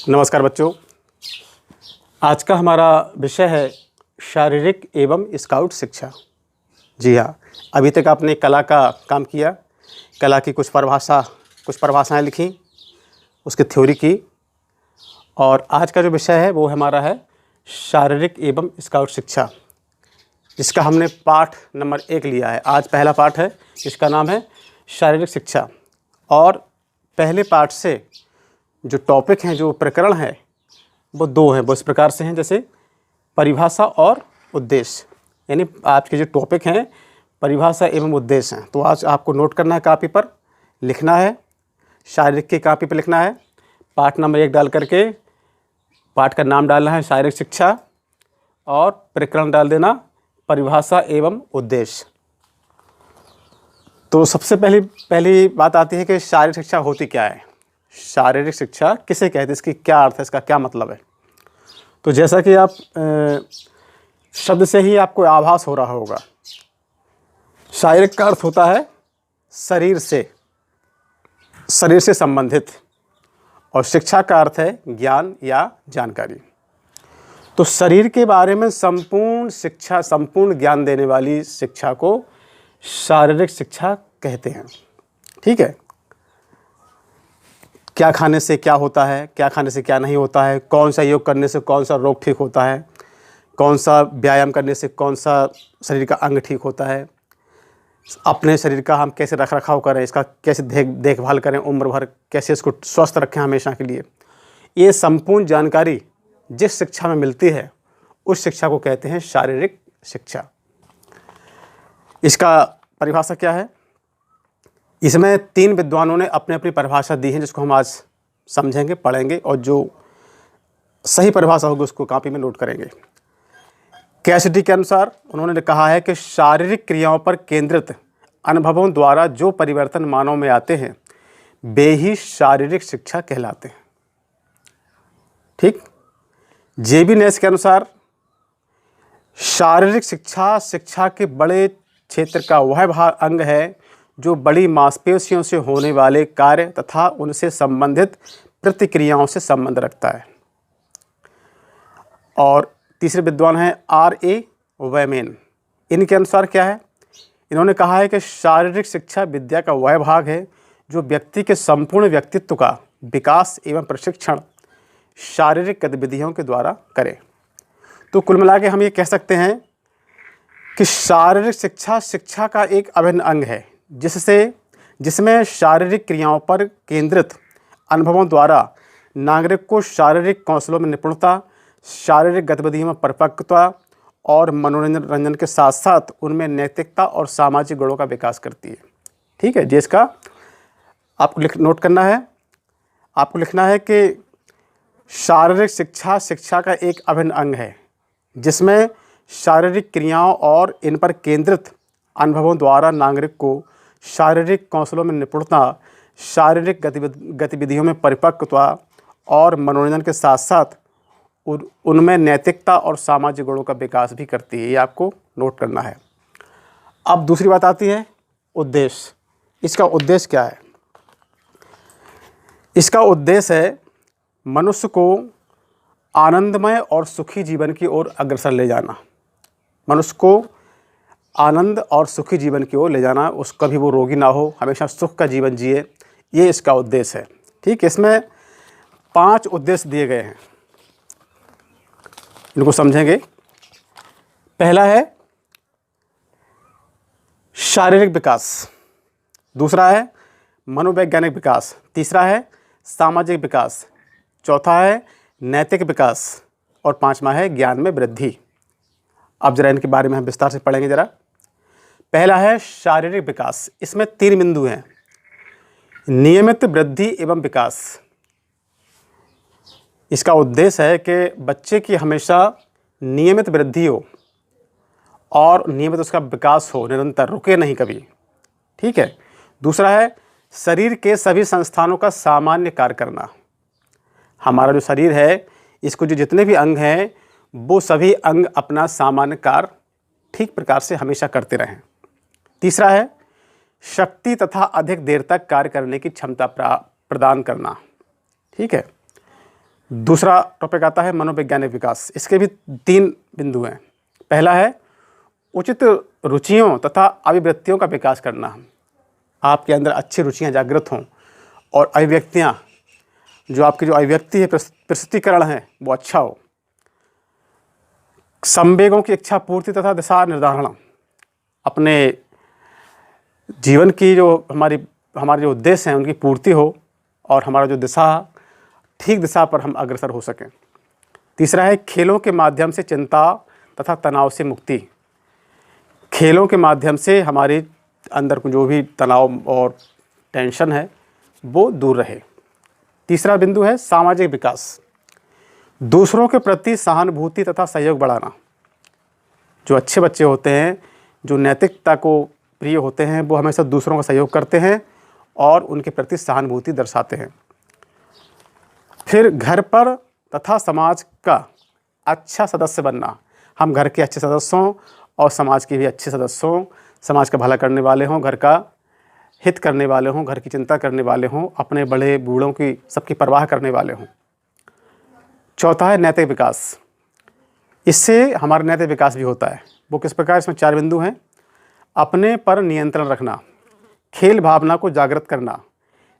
नमस्कार बच्चों। आज का हमारा विषय है शारीरिक एवं स्काउट शिक्षा। जी हाँ, अभी तक आपने कला का काम किया, कला की कुछ परिभाषाएं लिखी, उसकी थ्योरी की, और आज का जो विषय है वो हमारा है शारीरिक एवं स्काउट शिक्षा, जिसका हमने पाठ नंबर 1 लिया है। आज पहला पाठ है, जिसका नाम है शारीरिक शिक्षा। और पहले पाठ से जो टॉपिक हैं, जो प्रकरण है, वो 2 हैं। वो इस प्रकार से हैं जैसे परिभाषा और उद्देश्य, यानी आपके जो टॉपिक हैं परिभाषा एवं उद्देश्य हैं। तो आज आपको नोट करना है, कापी पर लिखना है, शारीरिक की कापी पर लिखना है, पाठ नंबर 1 डाल करके पाठ का नाम डालना है शारीरिक शिक्षा, और प्रकरण डाल देना परिभाषा एवं उद्देश्य। तो सबसे पहली बात आती है कि शारीरिक शिक्षा होती क्या है, शारीरिक शिक्षा किसे कहते हैं, इसकी क्या अर्थ है, इसका क्या मतलब है। तो जैसा कि आप शब्द से ही आपको आभास हो रहा होगा, शारीरिक का अर्थ होता है शरीर से संबंधित, और शिक्षा का अर्थ है ज्ञान या जानकारी। तो शरीर के बारे में संपूर्ण शिक्षा, संपूर्ण ज्ञान देने वाली शिक्षा को शारीरिक शिक्षा कहते हैं। ठीक है, क्या खाने से क्या होता है, क्या खाने से क्या नहीं होता है, कौन सा योग करने से कौन सा रोग ठीक होता है, कौन सा व्यायाम करने से कौन सा शरीर का अंग ठीक होता है, अपने शरीर का हम कैसे रख रखाव करें, इसका कैसे देखभाल करें उम्र भर, कैसे इसको स्वस्थ रखें हमेशा के लिए, ये संपूर्ण जानकारी जिस शिक्षा में मिलती है उस शिक्षा को कहते हैं शारीरिक शिक्षा। इसका परिभाषा क्या है, इसमें 3 विद्वानों ने अपनी अपनी परिभाषा दी है, जिसको हम आज समझेंगे, पढ़ेंगे, और जो सही परिभाषा होगी उसको कॉपी में नोट करेंगे। कैसिडी के अनुसार उन्होंने कहा है कि शारीरिक क्रियाओं पर केंद्रित अनुभवों द्वारा जो परिवर्तन मानव में आते हैं वे ही शारीरिक शिक्षा कहलाते हैं। ठीक। जेबी नेस के अनुसार शारीरिक शिक्षा के बड़े क्षेत्र का वह भाग अंग है जो बड़ी मांसपेशियों से होने वाले कार्य तथा उनसे संबंधित प्रतिक्रियाओं से संबंध रखता है। और तीसरे विद्वान हैं R.A. वैमेन। इनके अनुसार क्या है, इन्होंने कहा है कि शारीरिक शिक्षा विद्या का वह भाग है जो व्यक्ति के संपूर्ण व्यक्तित्व का विकास एवं प्रशिक्षण शारीरिक गतिविधियों के द्वारा करे। तो कुल मिला के हम ये कह सकते हैं कि शारीरिक शिक्षा का एक अभिन्न अंग है, जिसमें शारीरिक क्रियाओं पर केंद्रित अनुभवों द्वारा नागरिक को शारीरिक कौशलों में निपुणता, शारीरिक गतिविधियों में परिपक्वता और मनोरंजन के साथ साथ उनमें नैतिकता और सामाजिक गुणों का विकास करती है। ठीक है, जिसका आपको नोट करना है, आपको लिखना है कि शारीरिक शिक्षा का एक अभिन्न अंग है, जिसमें शारीरिक क्रियाओं और इन पर केंद्रित अनुभवों द्वारा नागरिक को शारीरिक कौशलों में निपुणता, शारीरिक गतिविधियों में परिपक्वता और मनोरंजन के साथ साथ उनमें नैतिकता और सामाजिक गुणों का विकास भी करती है। ये आपको नोट करना है। अब दूसरी बात आती है उद्देश्य। इसका उद्देश्य क्या है, इसका उद्देश्य है मनुष्य को आनंदमय और सुखी जीवन की ओर अग्रसर ले जाना, मनुष्य को आनंद और सुखी जीवन की ओर ले जाना, कभी वो रोगी ना हो, हमेशा सुख का जीवन जिए, ये इसका उद्देश्य है। ठीक, इसमें 5 उद्देश्य दिए गए हैं, इनको समझेंगे। पहला है शारीरिक विकास, दूसरा है मनोवैज्ञानिक विकास, तीसरा है सामाजिक विकास, चौथा है नैतिक विकास, और 5वां है ज्ञान में वृद्धि। अब जरा इनके बारे में हम विस्तार से पढ़ेंगे जरा। पहला है शारीरिक विकास। इसमें 3 बिंदु हैं, नियमित वृद्धि एवं विकास। इसका उद्देश्य है कि बच्चे की हमेशा नियमित वृद्धि हो और नियमित उसका विकास हो, निरंतर, रुके नहीं कभी। ठीक है। दूसरा है शरीर के सभी संस्थानों का सामान्य कार्य करना। हमारा जो शरीर है, इसको जो जितने भी अंग हैं, वो सभी अंग अपना सामान्य कार्य ठीक प्रकार से हमेशा करते रहें। तीसरा है शक्ति तथा अधिक देर तक कार्य करने की क्षमता प्रदान करना। ठीक है। दूसरा टॉपिक आता है मनोवैज्ञानिक विकास। इसके भी 3 बिंदु हैं। पहला है उचित रुचियों तथा अभिव्यक्तियों का विकास करना। आपके अंदर अच्छी रुचियाँ जागृत हों और अभिव्यक्तियाँ, जो आपकी जो अभिव्यक्ति है, प्रस्तुतिकरण है, वो अच्छा हो। संवेगों की इच्छा पूर्ति तथा दिशा निर्धारण, अपने जीवन की जो हमारे जो उद्देश्य हैं उनकी पूर्ति हो और हमारा जो दिशा, ठीक दिशा पर हम अग्रसर हो सकें। तीसरा है खेलों के माध्यम से चिंता तथा तनाव से मुक्ति। खेलों के माध्यम से हमारे अंदर जो भी तनाव और टेंशन है वो दूर रहे। तीसरा बिंदु है सामाजिक विकास, दूसरों के प्रति सहानुभूति तथा सहयोग बढ़ाना। जो अच्छे बच्चे होते हैं, जो नैतिकता को प्रिय होते हैं, वो हमेशा दूसरों का सहयोग करते हैं और उनके प्रति सहानुभूति दर्शाते हैं। फिर घर पर तथा समाज का अच्छा सदस्य बनना। हम घर के अच्छे सदस्यों और समाज के भी अच्छे सदस्यों, समाज का भला करने वाले हों, घर का हित करने वाले हों, घर की चिंता करने वाले हों, अपने बड़े बूढ़ों की सबकी परवाह करने वाले हों। चौथा है नैतिक विकास। इससे हमारा नैतिक विकास भी होता है। वो किस प्रकार? इसमें 4 बिंदु हैं। अपने पर नियंत्रण रखना, खेल भावना को जागृत करना,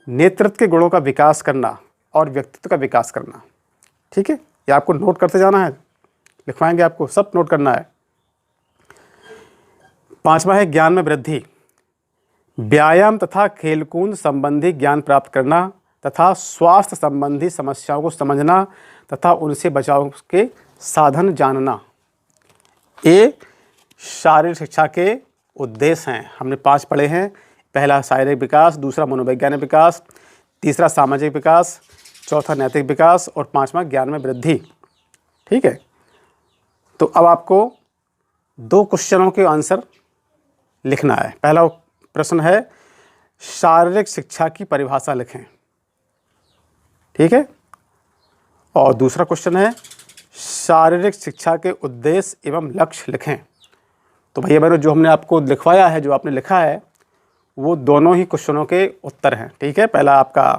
नेतृत्व के गुणों का विकास करना और व्यक्तित्व का विकास करना। ठीक है, ये आपको नोट करते जाना है, लिखवाएंगे आपको, सब नोट करना है। 5वां है ज्ञान में वृद्धि, व्यायाम तथा खेलकूद संबंधी ज्ञान प्राप्त करना तथा स्वास्थ्य संबंधी समस्याओं को समझना तथा उनसे बचाव के साधन जानना। ये शारीरिक शिक्षा के उद्देश्य हैं। हमने 5 पढ़े हैं। पहला शारीरिक विकास, दूसरा मनोवैज्ञानिक विकास, तीसरा सामाजिक विकास, चौथा नैतिक विकास और 5वां ज्ञान में वृद्धि। ठीक है, तो अब आपको 2 क्वेश्चनों के आंसर लिखना है। पहला प्रश्न है शारीरिक शिक्षा की परिभाषा लिखें। ठीक है, और दूसरा क्वेश्चन है शारीरिक शिक्षा के उद्देश्य एवं लक्ष्य लिखें। तो भैया बहनों, जो हमने आपको लिखवाया है, जो आपने लिखा है, वो दोनों ही क्वेश्चनों के उत्तर हैं। ठीक है, पहला आपका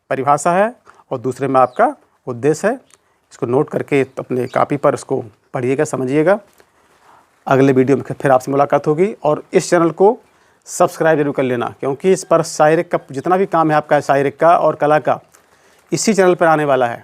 परिभाषा है और दूसरे में आपका उद्देश्य है। इसको नोट करके अपने कापी पर इसको पढ़िएगा, समझिएगा। अगले वीडियो में फिर आपसे मुलाकात होगी और इस चैनल को सब्सक्राइब जरूर कर लेना, क्योंकि इस पर शारीरिक का जितना भी काम है आपका शारीरिक का और कला का, इसी चैनल पर आने वाला है।